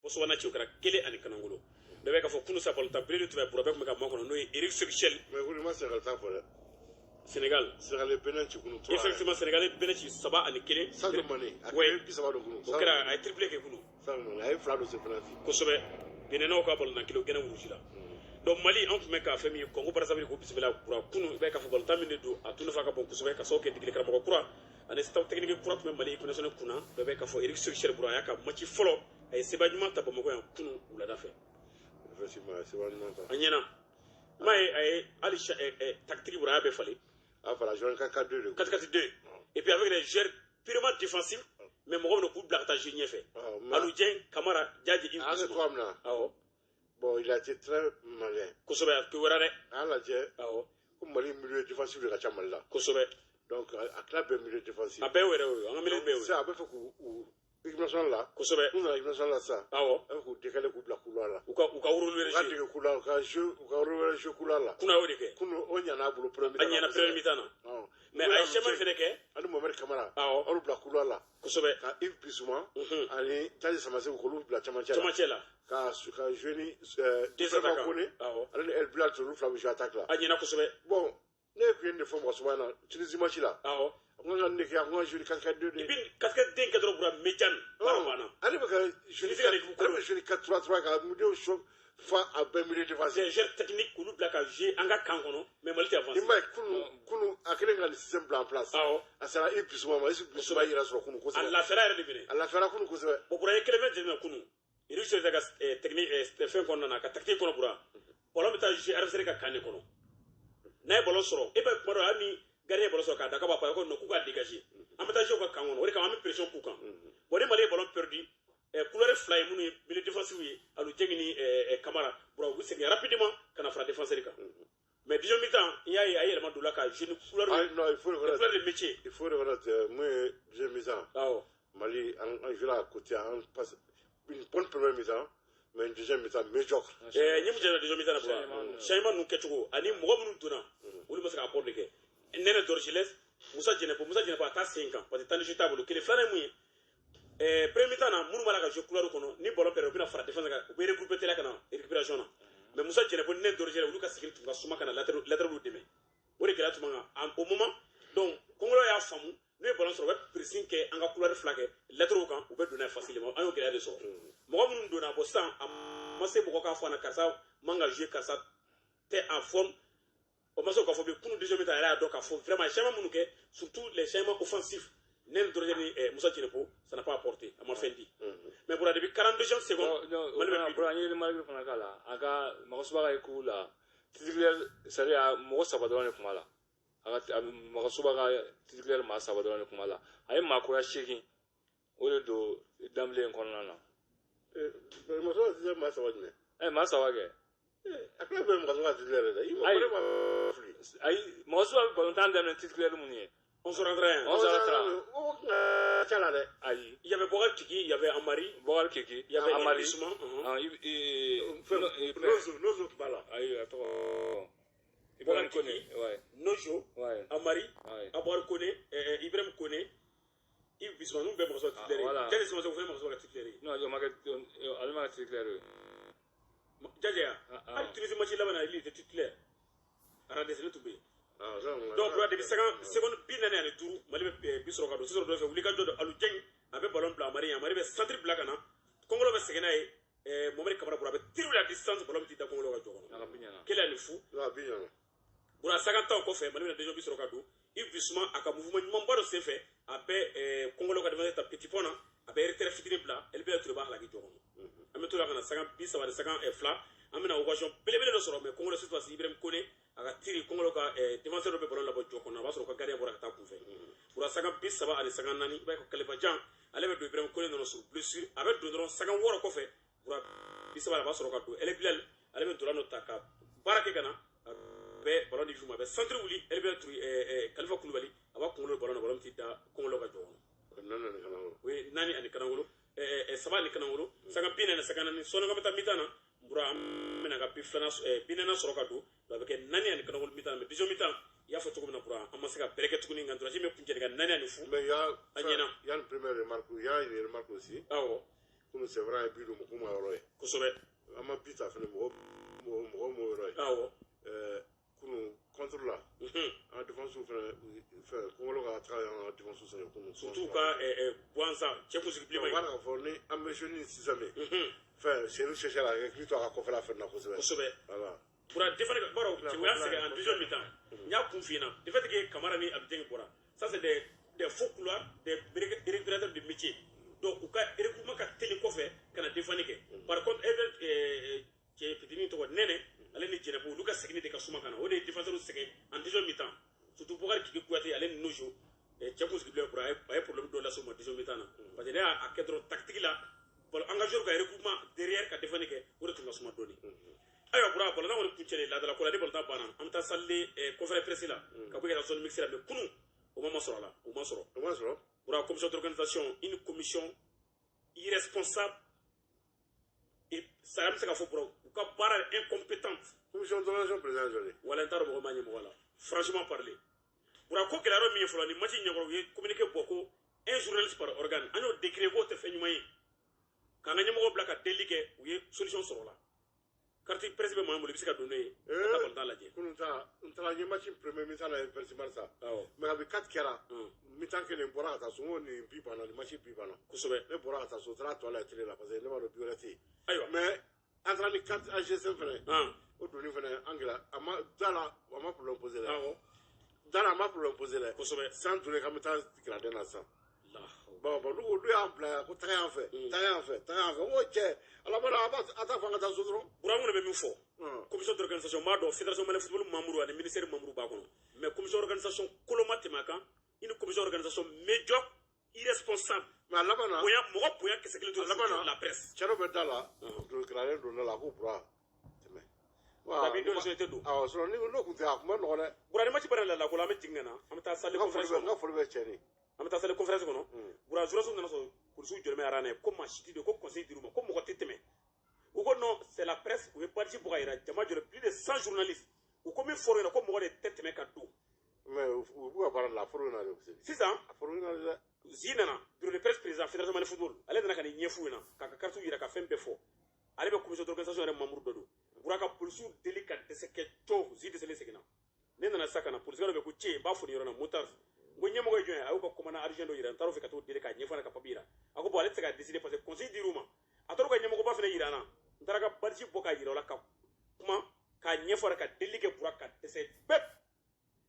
Botswana ci kara kele ani kanangolo de be ka fo kunu sa balta brelu tube pour avec meka makono no Eric Sechel mais vous le Sénégal ça pour Sénégal Sénégal Benin ci kunu effectivement Sénégal Benin ci saba ani kele ça de mané ouais bi saba do kunu o kara ay triplé ke kunu ça mané ay flado se penalty ko sobe bene no ka bol na kilo gena wurujila donc Mali en fait ka fami Congo Brazzaville ko bisbela pour kunu be ka fo bal tamine do atuna fa ka bon ko sobe ka soke digile kara ko kura ani staff technique pour même Mali ko national kuna be ka fo Eric Sechel pour ayaka match folo ay sebajuma ta bamako yan kunu ula da fe effectivement c'est vraiment ça anyana mai ay ali tactique pour abe fallait ah voilà jouer 4-4-2 4-4-2 et puis avec les joueurs purement défensifs mais mo no coup black ta génie fait Alou Dieng Camara Djadji ah c'est quoi maintenant bon il a été très malin kosobe ko warare ala je comme Mali milieu défensif de la chamalla kosobe donc à club milieu défensif abe were on a milieu be ça abe faut équipe nationale là kosobe on a équipe nationale là ça ko décaler coup la couloir là ou ka wuro le ka de couloir ka jeu ou ka wuro jeu couloir là kuna wodi ke kuno on yana bulu premier anyana premier mitana mais ay chemin fene ke ani Mohamed Kamara on la couloir là kosobe ka Yves Bissouma ani tali samase ko lu la chamachela ka jouer ni défenseur koné ani El Bilal to lu flabu attaque là anyana kosobe bon ne bien de forme Botswana Tunisie match là on a ndeke on a joué 4-4-2 et puis 4-4-2 cadre pour médian bana ali baka jouer 4-3-3 ka mudo show fa a ben milieu défensif c'est jeu technique kulu black a jouer anga kangono mais Mali avance imba kunu akele ngal système en place asala et plus moi ici plus ba ira sur kunu ko ça Allah fera rebine Allah fera kunu ko ça bo pour éclairement de kunu il se daga technique Stephen kono na ka tactique kono bura bolo meta jouer RFC ka kané kono na bolo soro e ba paro ami gardien bolo soro ka daga ba pa ko no ku ga dégager amata jouer ka kangono wori ka am pression ku kan bo de Mali ballon perdu couleur fly munu milieu défensif yi Alou Dieng ni Camara bro vous c'est rapidement kana fra défenseur ka mais disons mi-temps il y a élément de la ka jeune couleur non il faut le métier il faut reconnaître moi j'ai mi-temps Mali en joue à côté en passe une bonne première mi-temps mais une deuxième mi-temps médiocre ñimu jëna deuxième mi-temps bro chayma nu ketugo ani mo munu duna wuli ma saka apport de ke nene Dorgiles Moussa Djené pas ta 5 ans parce que tani table que les flâneurs mouillé premier temps na munu mala ka jouer couleur kono ni ballon perdre bina fra défense ka be regrouper tela kana récupération na mais Moussa Djené pour nene Dorgiles wulu ka sikil tunga suma kana latéral deme wori kala tuma au moment donc Congolo ya famu ne ballon sur web pressing ke anga couleur flaque latéral kan ou be donner facilement ayo gela de so mo munu dona bo san amase bo ka fana karsa manga jouer karsa te en forme au moment où faut bien pour deuxième temps là donc faut vraiment schéma mounuke surtout les schémas offensifs nen dorjeni Moussa Djené ça n'a pas apporté à ma fin dit mais pour depuis 42 secondes non pour ani le malgré fana kala aga makosuba ka kula titulaire sariya mo sabadone kumala aga makosuba ka titulaire ma sabadone kumala ay makura shekin o le do damle konna na mo so c'est ma sabadone ma sabage akla be mo ka titulaire da ay makosuba ba tan dem titulaire muni on se rendrait il y avait Bogal Kiki il y avait Amari Bogal Kiki il y avait Amari Nozo bala ay ato Bogal Kiki Nojo Amari Aboar Koné Ibrahim Koné Yves Bissouma nous be mo so titulaire quel est ce mo so titulaire non yo maga alma titulaire Jaja al Tunisie match là bana il était titulaire ara desene to be donc là depuis 50 secondes bien année à tour Mali be bisoro ka do soro do fe wuli ka do Alou Dieng avec ballon blanc Mari be centre black na Congolo be segena Mohamed Kamara pour avec tirer la distance ballon ti ta Congolo ka jogo quel est le fou pour 50 ans ko fe Mali na déjà bisoro ka do Yves Bissouma aka mouvement nyamba do se fe abe Congolo ka devant ta petit pona abe retrait fitiri bla elle be être ba la ki jogo ameto la kana 50 bis ça va de 50 fla amena occasion belebele do soro mais Congolo cette fois-ci Ibrahim Koné aga tiri Congolo ka défenseur be ballon la bo joko na ba soro ka gardien bora ka ta ku fe pour 50 bis ça va aller 50 nani ba ko Kalifa Jan ale be do Ibrahim Koné no sur blessure avec do don 50 woro ko fe pour bis ça va ba soro ka do ele Bilal ale be do la no taka barake kana be ballon di juma be centre wuli ele be tru Kalifa Koulibaly aba Congolo ballon ti da Congolo ka jogo oui nani ani kanangolo saba ni kanangolo 50 bin na 50 nani sono ka meta mitana bura amena ka bifana binana soro ka do avec nani ani kanangolo mitana mais dijo mitana ya fa tugum na bura amase ka bereke tuguni ngandura jime kunje ga nani ani fu mais il y a une première remarque il y a une remarque aussi comme c'est vrai bi do ko ma yoro e kosobe ama pita fene mo yoro e awo kunu contre la en défense fene ko lo ga travailler en défense c'est kunu surtout ka Bouanza Tchèque supplément voilà forni ambitioni sisame enfin c'est nous chercher la qui toi ko la fene na kosobe voilà pour défendre baro tu vois c'est en deuxième mi-temps nya confina de fait que Camara ni Abidjan bora ça c'est des faux couloirs des régulateurs de métier donc ou ka recrutement ka télé kofé kana défendre ke par contre qui petini to nene ale ni jene bu luka segni de ka suma kana o de défenseur segni en deuxième mi-temps surtout pour ki kuati ale nojo Tchèque supplément pour ay problème do la suma deuxième mi-temps parce que à cadre tactique là pour engageur ka recrutement derrière ka défendre ke o de tunga suma doni ayo bura bolo na woni kuncele la dala ko la de bolta bana am ta salle conférence presse la ka bu la zone mixée la mais kunu o ma soro bura commission d'organisation une commission irresponsable et ça me sera faux pour ka bara incompétente commission d'organisation président wala ntaro mo manye mo wala franchement parler bura ko kelaro mi folo ni mati nyagoro communiquer boko un journaliste par organe anyo décret go te fenyumay ka nga nyamo blaka déliquer ou solution soro la carte presse be mamou bisika donné ta bol dans la je kunta ntala ni match premier mi sala presse marsa mais avec 4 kera mi tan que le bora ta so ni pipa na match pipa na kusobe le bora ta so tra to la télé la parce que le ma do biorati aywa mais entre les 4 AGC frère o doni frère angela ama dala ama problème poser là dala ama problème poser là kusobe sans donner comme temps gradé na ça bon nous en plein ko très en fait o che ala bala ata fanga ta so dron buramu ne be mi fo commission d'organisation ma do fédération mali football mamuru ani ministère mamuru ba kono mais commission d'organisation kolomate makan une commission d'organisation médiocre irresponsable mais là bana boya que c'est que la presse charo be dala do gradé do la ko bra teme wa bi do so te do so ni no ku ta kuma no ne bura ni ma ci bara la ko la me tingana am ta salle conférence nga fo be cheni am ta salle conférence kono bura jura so ngana so pour su jole me arane ko ma chiti de ko conseil diruma ko mo ko teteme ou non c'est la presse ou est parti pour ira jama jole plus de 100 journalistes ou comme forena ko mo ko de teteme ka do mais ou va parler la forena de c'est ça forena de zinana bureau de presse président fédération mali football ale dana ka ni nyefu na ka kartu yira ka fembe fo ale be commission d'organisation re mamuru dodo buraka police délicat de ce que to zide se lesegina ne nana saka na police be ko tie ba fo ni rona motar ngo nyemo ko join ay ko komana argent do yira taro fe ka to dele ka nyefu na ka pabira ako bo ale se ka décider parce que conseil diruma atoro ko nyemo ko ba fe yira na ndaraga barji boka yira la ka kuma ka nyefu ka déliquer buraka de ce bep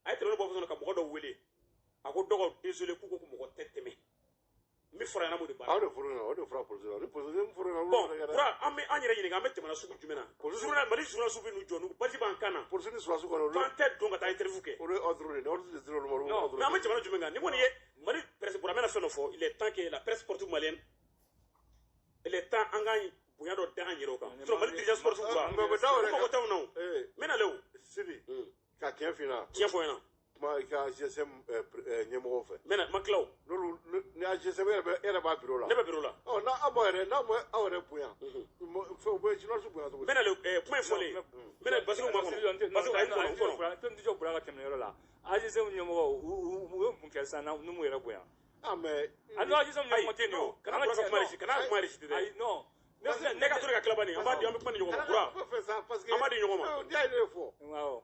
ay tero bo fa ka mo do wele ako dogo désolé kuko ko mo ko teteme mi fora na mo de ba o de fora police ni police ni fora bon fora ami anyere yini ga me temana suku jumena journal mali journal suku nu jonu barji ban kana police ni suku ko no tante donga ta interview ke o de ordre non mais ami temana jumena ni woni ye mali presse pour amena feno fo il est temps que la presse sportive malienne il est temps engagné bunya do dan yero kan so mali dirigent sportif ko taw no mena lew sidi ka kien fina kien fo na ma ka GSM nyemo fe mena maklaw lolu ni GSM era ba bureau la ne ba bureau la oh na abore na mo awore buya fo bo chino su buya mena le point folé mena basiru ma kono basiru ay kono to ndijo bura ka temne yoro la GSM nyemo wo mun kelsa na numu era buya ah mais ando GSM nyemo tenio kana kuma rishi de ay non ne ka tura ka klabani amba di ambi nyoko bura amba di nyoko ma dia ile fo waaw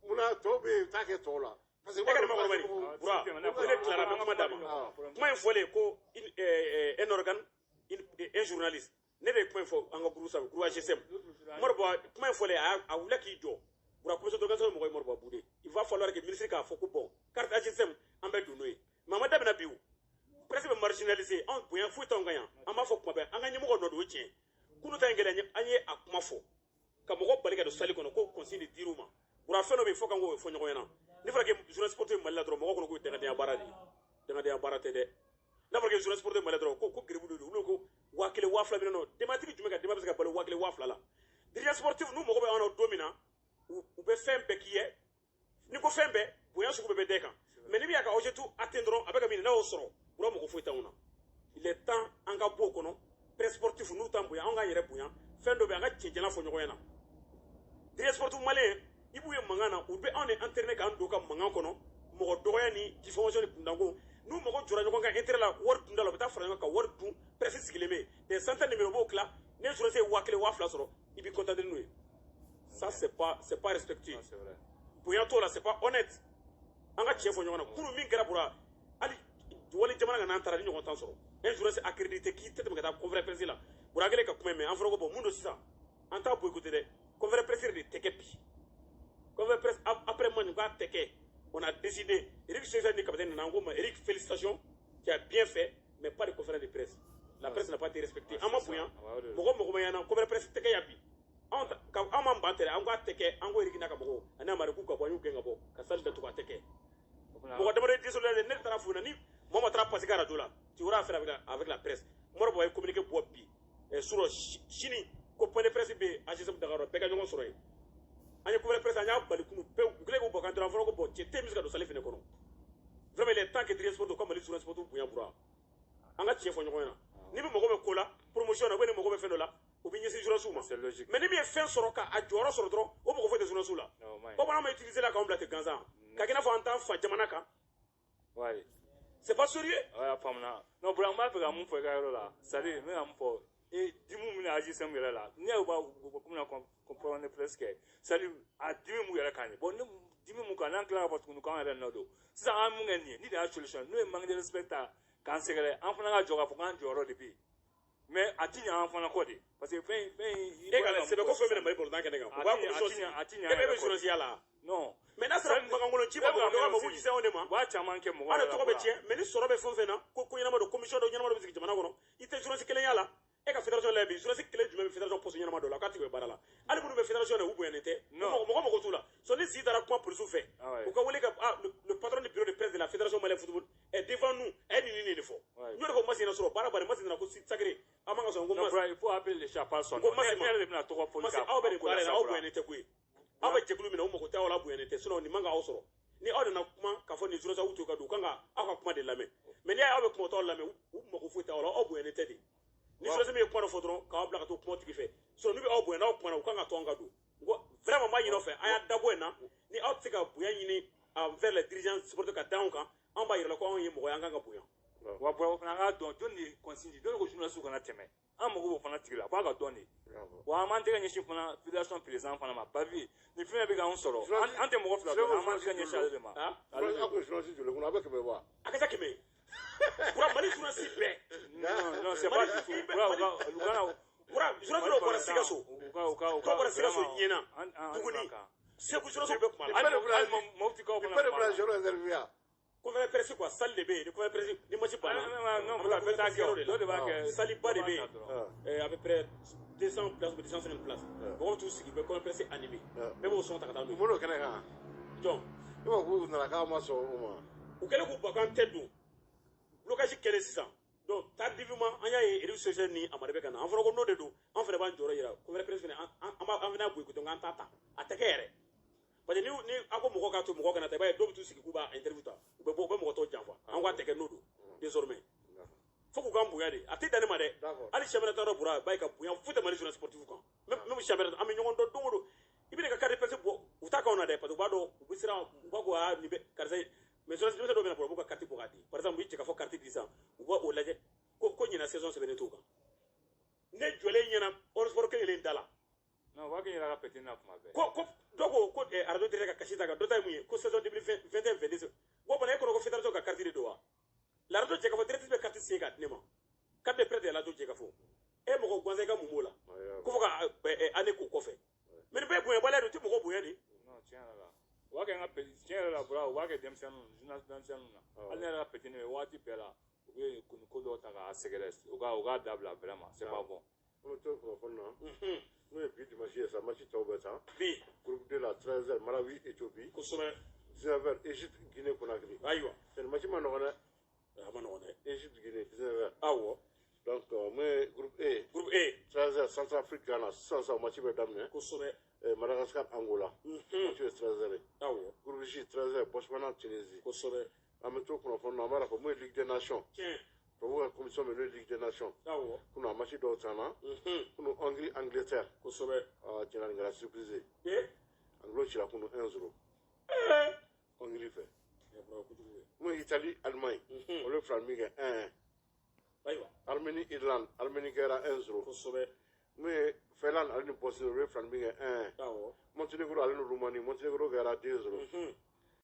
muna tobe take tola parce que ma ko bari bura ele clara me kuma dama kuma en folé ko un organe un journaliste ne de point fo anga groupe sa groupe GSM morbo kuma en folé a wula ki do bura ko so d'organisation mo ko morbo boudé il va falloir que ministre ka fo ko bon carte GSM ambe do noy mama dabna biu presse be marginalisé on buya fu tonganya amba fo kuma be anga nyimo ko no do tien kunu ta ngere anye akuma fo ka mo ko balika do sali kono ko conseil diruma bura feno be fo kango fo nyogo yana ni fara ke journal sportif malla dro mo ko ko tenga dia baradi tenga dia barate de na fara ke journal sportif malla dro ko gribu do ko wakile wafla bi no thématique jumeka débat be ka balo wakile wafla la dirigent sportif nu mo ko be ono domina ou be fembe kiye ni ko fembe boya su ko be deka mais ni bi aka ojetu atteindront avec amine na o soro bura mo ko fo tauna il est temps anga bo kono presse sportif nu tambo ya anga yere buya fendo be anga tjena fo nyogo yana dirigent sportif malien ibu ye mangana u be on est entraîné kan do ka mangan kono mo doya ni diffamation ni kundango n'u mago jɔra ɲɔgɔn kan intérêt la wari dunda la u bɛ taa fara ɲɔgɔn kan wari dun presse sigilen bɛ des centaines de millions b'o tila ne journaliste ye 1000 2000 sɔrɔ i b'i contenter n'o ye ça c'est pas respecté bonya t'o la c'est pas honnête an ka tiɲɛ fɔ ɲɔgɔn na kunu min kɛra bura hali wali jamana ka n'an taara ni ɲɔgɔn tan sɔrɔ un journaliste accrédité k'i tɛ tɛmɛ ka taa conférence presse la bura kelen ka kuma mɛn an fɔra ko bon mun don sisan an t'a boycotté dɛ conférence presse de tɛ kɛ bi conférence presse après man k'a tɛ kɛ on a décidé Eric Seyssel ni capitaine nana ko Eric félicitations tu as bien fait mais pas de conférence de presse la presse n'a pas été respectée an ma bonya mɔgɔ mɔgɔ ma ɲana conférence presse tɛ kɛ yan bi an m'an ban tɛrɛ an k'a tɛ kɛ an ko Eric n'a ka mɔgɔw ani amadu k'u ka bɔ an y'u gɛn ka bɔ ka salle datugu a tɛ kɛ mɔgɔ damadɔ ye désolé ne taara f'u ɲɛna ni mɔgɔ ma taara passer radio la tu auras affaire avec la presse Moribo a ye communiqué bɔ bi sur sini ko point de presse bɛ AGSM Dakar bɛɛ ka ɲɔgɔn sɔrɔ yen an ye conférence presse an y'a bali kunu pewu u kɛlen k'u bɔ kan dɔrɔn an fɔra ko bon cɛ tɛ min bɛ se ka don salle fɛnɛ kɔnɔ vraiment il est temps que Direct Sport ka Mali journaliste sportif bonya bura an ka tiɲɛ fɔ ɲɔgɔn ɲɛna ni bɛ mago bɛ ko la promotion na ou bien ni mago bɛ fɛn dɔ la u bɛ ɲɛsin journaliste ma mais ni min ye fɛn sɔrɔ ka a jɔyɔrɔ sɔrɔ dɔrɔn o mago foyi tɛ journaliste la bamanan ma utiliser la k'anw bila ten gansan ka kɛ i n'a fɔ an t'an fa jamana kan c'est pas sérieux faamuya non bro an b'a fɛ ka mun fɔ i ka yɔrɔ la c'est à dire n bɛ ka mun fɔ dimu min AGSM yɛrɛ la ne y'o b'a comprendre presque c'est à dire a dimi mun yɛrɛ kan ye bon ne dimi mun kan n'an tilala ka fɔ tuguni k'an yɛrɛ nɔ don sisan an mun kɛ nin ye ni de y'a solution n'o ye manque de respect ta k'an sɛgɛrɛ an fana ka jɔ k'a fɔ k'an jɔyɔrɔ de bɛ yen mais a ti ɲɛ an fana kɔ de parce que fɛn e ka sɛbɛn ko fɛn bɛna Mali bolotan kɛnɛ kan u b'a commission a ti ɲɛ e bɛ journaliste ya la non mais n'a sɔrɔ bagankolon ci b'a bɔ dɔgɔ ma k'u gisɛn o de ma u b'a caman kɛ mɔgɔ wɛrɛ la tɔgɔ bɛ tiɲɛ mais ni sɔrɔ bɛ fɛn o fɛn na ko ɲɛnama don commission dɔ ɲɛnama dɔ bɛ sigi jamana kɔnɔ i tɛ journaliste kelen y'a la e ka fédération lajɛ bi journaliste kelen jumɛn bɛ fédération poste ɲɛnama dɔ la k'a tigi bɛ baara la hali minnu bɛ fédération na u bonyalen tɛ mɔgɔ mago t'u la so ni sigi taara kuma polisiw fɛ u ka wele ka le patron du bureau de presse de la fédération malienne football est devant nous a ye nin de fɔ n y'o de fɔ Massi ɲɛna sɔrɔ baara bannen Massi nana ko Sacré an man ka sɔn ko Massi il faut appeler les chefs par son nom ne yɛrɛ de bɛna tɔgɔ fɔli Massi aw bɛ nin baara in na aw bonyalen tɛ koyi aw bɛ jɛkulu min na u mago tɛ aw la bonyalen tɛ sinon nin man ka aw sɔrɔ ni aw nana kuma k'a fɔ nin journaliste aw to ka don u kan ka aw ka kuma de lamɛn mais ni aw bɛ kuma t'aw lamɛn u mago foyi tɛ aw la aw bonyalen tɛ de ni journaliste min ye kuma dɔ fɔ dɔrɔn k'aw bila ka to kuma tigi fɛ sinon n'u bɛ aw bonya n'aw kumana u kan ka to an ka don vraiment n b'a ɲini aw fɛ a y'a dabɔ yen na ni aw tɛ se ka bonya ɲini envers les dirigeants sportifs ka da anw kan an b'a yira la ko anw ye mɔgɔ ye an kan ka bonya wa bɔrɔ fana an k'a dɔn jɔn de ye consigne jɔn de ko journaliste kana tɛmɛ an mago b'o fana tigi la f'a ka dɔn de wa an m'an tɛgɛ ɲɛsin fana fédération président fana ma bavi ni fɛn bɛ k'an sɔrɔ an tɛ mɔgɔ fila dɔn an m'an tɛgɛ ɲɛsin ale de ma a ko journaliste joli kun a bɛ kɛmɛ wa a ka ca kɛmɛ bura Mali journaliste bɛɛ non c'est pas du tout bura journaliste dɔw bɔra Sikaso dɔw bɔra Sikaso ɲɛna Buguni Segu journaliste bɛɛ kuma la hali mɔfutikaw fana kuma la zéro réservé ya conférence presse quoi salle de bɛ yen ni conférence presse ni match banna non bɛɛ t'a kɛ dɔ de b'a kɛ salle ba de bɛ yen à peu près 200 places ou 250 places mɔgɔw t'u sigi bɛ conférence presse animé bɛɛ b'o sɔn ta ka taa n'o ye mun n'o kɛnɛ kan donc e ma k'u nana k'aw ma sɔn o ma u kɛlen k'u ban k'an tɛ don blocage kɛlen sisan donc tardivement an y'a ye Eric Seyssel ni Amadu bɛ ka na an fɔra ko n'o de don an fana b'an jɔyɔrɔ yira conférence presse fana an bɛna boycotté nka an t'a ta a tɛ kɛ yɛrɛ parce que ni aw ko mɔgɔ k'a to mɔgɔ kana ta i b'a ye dɔw bɛ t'u sigi k'u b'a interview ta u bɛ bɔ u bɛ mɔgɔ tɔw janfa an k'a tɛ kɛ n'o don désormais fo k'u k'an bonya de a tɛ dan ne ma dɛ hali championnat dɔ bɔra b'a ye ka bonya foyi tɛ Mali journaliste sportif kan même championnat an bɛ ɲɔgɔn dɔn don o don i bɛ ka carte de presse bɔ u t'a k'anw na dɛ parce que u b'a dɔn u bɛ siran u b'a ko nin bɛ karisa ye mais journaliste dɔw bɛ na bɔ u b'u ka carte bɔ k'a di par exemple u bɛ cɛ ka fɔ carte di sisan u b'o lajɛ ko ɲina saison sɛbɛnnen t'o kan ne jɔlen ɲɛna hors sport kelen da la non waa kɛ yɛrɛ ka pété na kuma bɛɛ ko dɔ ko radio direct ka kasi ta kan dɔ ta ye mun ye ko saison 2021-22 o bana e kɔnɔ ko fédération ka carte de don wa la radio jɛ ka fɔ directrice bɛ carte signé ka di ne ma carte de presse de la radio jɛ ka fɔ e mɔgɔ gansan ka mun b'o la ko fɔ ka année k'o kɔfɛ mais nin bɛɛ ye bonyabaliya de o tɛ mɔgɔ bonya de non tiɲɛ yɛrɛ la u b'a kɛ n ka pété tiɲɛ yɛrɛ la bura u b'a kɛ denmisɛnninw journaliste denmisɛnninw na hali ne yɛrɛ ka pété ne waati bɛɛ la u bɛ ko dɔw ta k'a sɛgɛrɛ u k'a dabila vraiment c'est pas bon o to kunnafoni na n'o ye bi dimanche ye sa match tɔw bɛ tan bi groupe 2 la 13h Malawi Éthiopie kosɛbɛ 19h Égypte Guinée Conakry ayiwa c'est match ma nɔgɔn dɛ a ma nɔgɔn dɛ Égypte Guinée 19h awɔ donc mun ye groupe A 13h Centrafrique Ghana sisan match bɛ daminɛ kosɛbɛ Madagascar Angola match bɛ 13h awɔ groupe J 13h Botswana Tunisie kosɛbɛ an bɛ to kunnafoni na an b'a la fɔ mun ye Ligue des Nations tiɲɛ tubabu ka commission bɛ n'o ye Ligue des Nations awɔ kunu a match dɔw tanna kunu Hongrie Angleterre kosɛbɛ tiɲɛna nin kɛra surprise ye Anglo cira kunu 1-0 Hongrie fɛ mun Italie Allemagne olu fila min kɛ 1-1 Arménie Irlande Arménie kɛra 1-0 mun ye Finlande ale ni Bosnie olu fila min kɛ 1-1 Montenegro ale ni Roumanie Montenegro kɛra 2-0